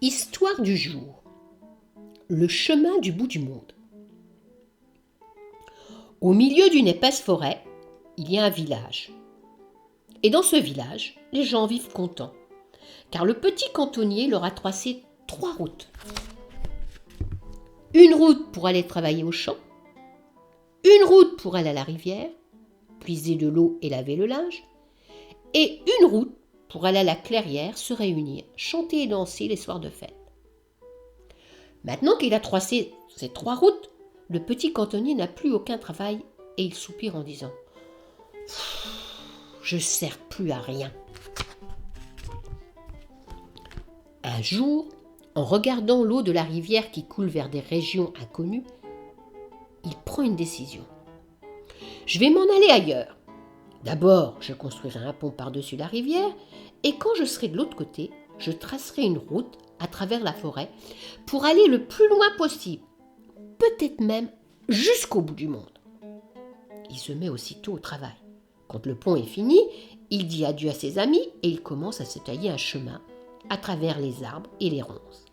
Histoire du jour. Le chemin du bout du monde. Au milieu d'une épaisse forêt, il y a un village. Et dans ce village, les gens vivent contents, car le petit cantonnier leur a tracé 3 routes. Une route pour aller travailler au champ, une route pour aller à la rivière, puiser de l'eau et laver le linge, et une route pour aller à la clairière se réunir, chanter et danser les soirs de fête. Maintenant qu'il a tracé ces 3 routes, le petit cantonnier n'a plus aucun travail et il soupire en disant « Je ne sers plus à rien ». Un jour, en regardant l'eau de la rivière qui coule vers des régions inconnues, il prend une décision. « Je vais m'en aller ailleurs. D'abord, je construirai un pont par-dessus la rivière et quand je serai de l'autre côté, je tracerai une route à travers la forêt pour aller le plus loin possible, peut-être même jusqu'au bout du monde. » Il se met aussitôt au travail. Quand le pont est fini, il dit adieu à ses amis et il commence à se tailler un chemin à travers les arbres et les ronces.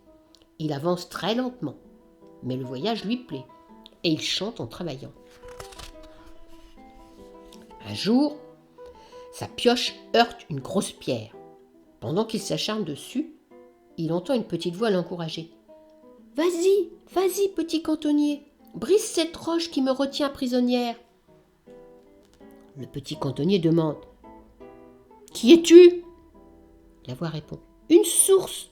Il avance très lentement, mais le voyage lui plaît et il chante en travaillant. Un jour, sa pioche heurte une grosse pierre. Pendant qu'il s'acharne dessus, il entend une petite voix l'encourager. « Vas-y, vas-y, petit cantonnier, brise cette roche qui me retient prisonnière. » Le petit cantonnier demande. « Qui es-tu » La voix répond. « Une source.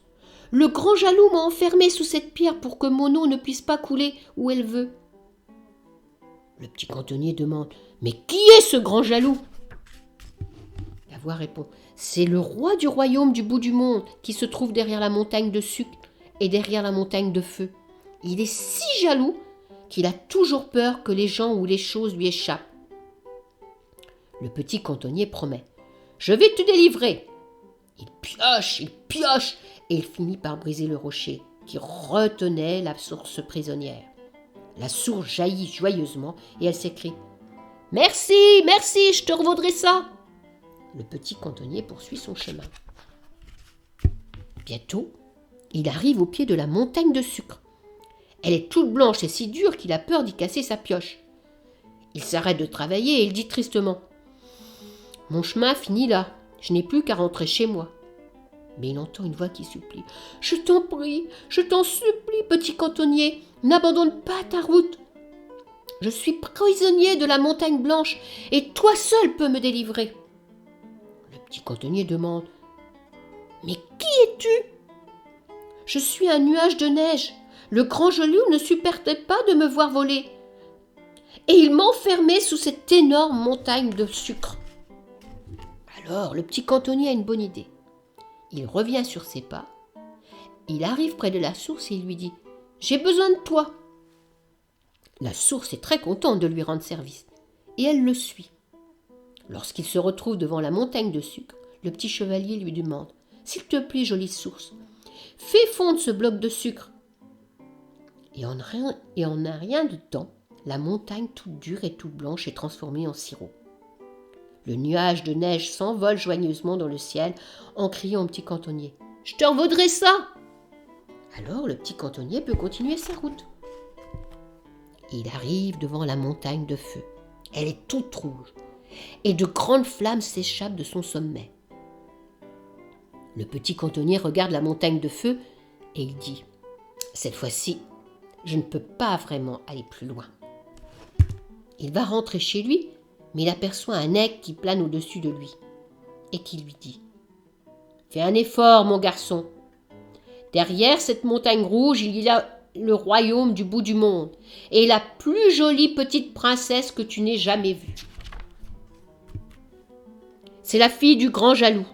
Le grand jaloux m'a enfermé sous cette pierre pour que mon eau ne puisse pas couler où elle veut. » Le petit cantonnier demande. « Mais qui est ce grand jaloux » La voix répond. « C'est le roi du royaume du bout du monde qui se trouve derrière la montagne de sucre et derrière la montagne de feu. Il est si jaloux qu'il a toujours peur que les gens ou les choses lui échappent. » Le petit cantonnier promet. « Je vais te délivrer. » Il pioche et il finit par briser le rocher qui retenait la source prisonnière. La source jaillit joyeusement et elle s'écrie. « Merci, merci, je te revaudrai ça !» Le petit cantonnier poursuit son chemin. Bientôt, il arrive au pied de la montagne de sucre. Elle est toute blanche et si dure qu'il a peur d'y casser sa pioche. Il s'arrête de travailler et il dit tristement. « Mon chemin finit là, je n'ai plus qu'à rentrer chez moi. » Mais il entend une voix qui supplie. « Je t'en prie, je t'en supplie, petit cantonnier, n'abandonne pas ta route. Je suis prisonnier de la montagne blanche et toi seul peux me délivrer. » Le petit cantonnier demande. « Mais qui es-tu » ? « Je suis un nuage de neige. Le grand jaloux ne supportait pas de me voir voler. Et il m'enfermait sous cette énorme montagne de sucre. » Alors le petit cantonnier a une bonne idée. Il revient sur ses pas. Il arrive près de la source et il lui dit « J'ai besoin de toi. » La source est très contente de lui rendre service et elle le suit. Lorsqu'il se retrouve devant la montagne de sucre, le petit chevalier lui demande « S'il te plaît, jolie source, fais fondre ce bloc de sucre. » Et en un rien de temps, la montagne toute dure et toute blanche est transformée en sirop. Le nuage de neige s'envole joyeusement dans le ciel en criant au petit cantonnier « Je te revaudrai ça !» Alors le petit cantonnier peut continuer sa route. Il arrive devant la montagne de feu. Elle est toute rouge et de grandes flammes s'échappent de son sommet. Le petit cantonnier regarde la montagne de feu et il dit « Cette fois-ci, je ne peux pas vraiment aller plus loin. » Il va rentrer chez lui, mais il aperçoit un aigle qui plane au-dessus de lui et qui lui dit « Fais un effort, mon garçon. Derrière cette montagne rouge, il y a le royaume du bout du monde et la plus jolie petite princesse que tu n'aies jamais vue. C'est la fille du grand jaloux.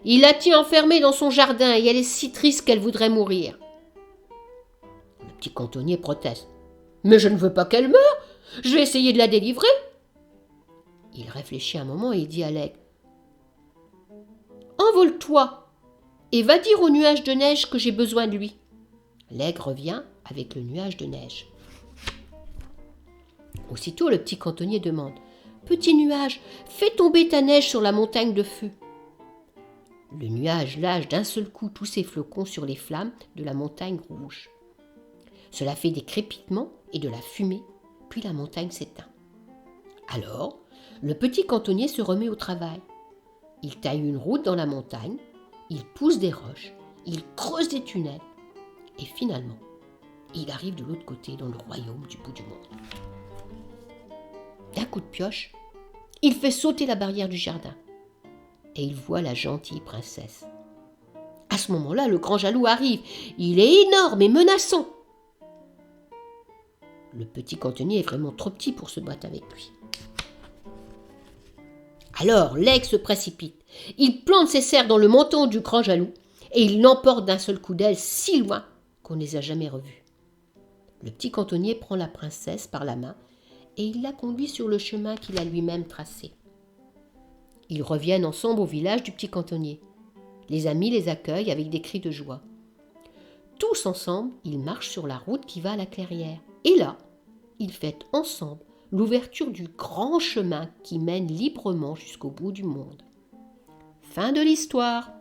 Il la tient enfermée dans son jardin et elle est si triste qu'elle voudrait mourir. » Le petit cantonnier proteste. « Mais je ne veux pas qu'elle meure, je vais essayer de la délivrer. » Il réfléchit un moment et il dit à l'aigle. « Envole-toi et va dire au nuage de neige que j'ai besoin de lui. » L'aigle revient avec le nuage de neige. Aussitôt, le petit cantonnier demande. « Petit nuage, fais tomber ta neige sur la montagne de feu. » Le nuage lâche d'un seul coup tous ses flocons sur les flammes de la montagne rouge. Cela fait des crépitements et de la fumée, puis la montagne s'éteint. Alors, le petit cantonnier se remet au travail. Il taille une route dans la montagne, il pousse des roches, il creuse des tunnels, et finalement, il arrive de l'autre côté dans le royaume du bout du monde. D'un coup de pioche, il fait sauter la barrière du jardin, et il voit la gentille princesse. À ce moment-là, le grand jaloux arrive. Il est énorme et menaçant. Le petit cantonnier est vraiment trop petit pour se battre avec lui. Alors l'aigle se précipite. Il plante ses serres dans le menton du grand jaloux et il l'emporte d'un seul coup d'aile si loin qu'on ne les a jamais revus. Le petit cantonnier prend la princesse par la main et il la conduit sur le chemin qu'il a lui-même tracé. Ils reviennent ensemble au village du petit cantonnier. Les amis les accueillent avec des cris de joie. Tous ensemble, ils marchent sur la route qui va à la clairière. Et là, ils fêtent ensemble l'ouverture du grand chemin qui mène librement jusqu'au bout du monde. Fin de l'histoire.